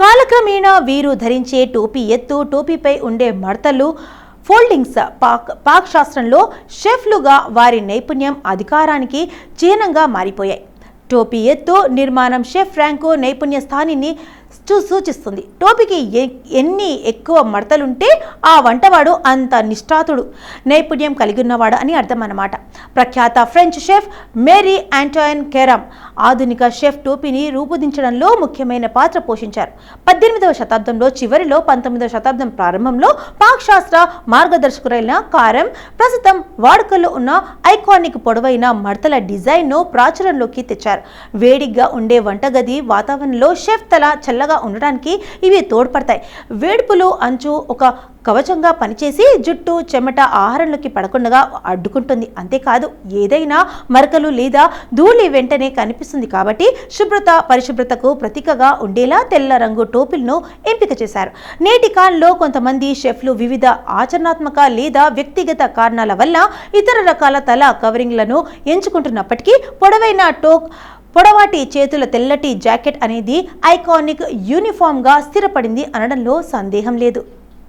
కాలక్రమేణా వీరు ధరించే టోపీ ఎత్తు, టోపీపై ఉండే మడతలు, ఫోల్డింగ్స్ పాక్ శాస్త్రంలో షెఫ్లుగా వారి నైపుణ్యం, అధికారానికి చిహ్నంగా మారిపోయాయి. టోపీ ఎత్తు నిర్మాణం షెఫ్ ర్యాంకు, నైపుణ్య స్థాయిని సూచిస్తుంది. టోపీకి ఎన్ని ఎక్కువ మడతలుంటే ఆ వంటవాడు అంత నిష్ఠాతుడు, నైపుణ్యం కలిగి ఉన్నవాడు అని అర్థం అన్నమాట. ప్రఖ్యాత ఫ్రెంచ్ షెఫ్ మేరీ ఆంటోయిన్ కెరామ్ ఆధునిక షెఫ్ టోపీని రూపొందించడంలో ముఖ్యమైన పాత్ర పోషించారు. 18వ శతాబ్దంలో చివరిలో 19వ శతాబ్దం ప్రారంభంలో పాక్ శాస్త్ర మార్గదర్శకురైన కారెమ్ ప్రస్తుతం వాడుకలో ఉన్న ఐకానిక్ పొడవైన మడతల డిజైన్ను ప్రాచుర్యంలోకి తెచ్చారు. వేడిగా ఉండే వంటగది వాతావరణంలో షెఫ్ తల చల్లగా ఉండడానికి ఇవి తోడ్పడతాయి. వేడుపులు అంచు ఒక కవచంగా పనిచేసి జుట్టు, చెమట ఆహారంలోకి పడకుండా అడ్డుకుంటుంది. అంతేకాదు, ఏదైనా మరకలు లేదా ధూళి వెంటనే కనిపిస్తుంది కాబట్టి పరిశుభ్రతకు ప్రతీకగా ఉండేలా తెల్ల రంగు టోపీలను ఎంపిక చేశారు. నేటి కాలంలో కొంతమంది షెఫ్లు వివిధ ఆచరణాత్మక లేదా వ్యక్తిగత కారణాల వల్ల ఇతర రకాల తల కవరింగ్లను ఎంచుకుంటున్నప్పటికీ పొడవాటి చేతుల తెల్లటి జాకెట్ అనేది ఐకానిక్ యూనిఫామ్గా స్థిరపడింది అనడంలో సందేహం లేదు.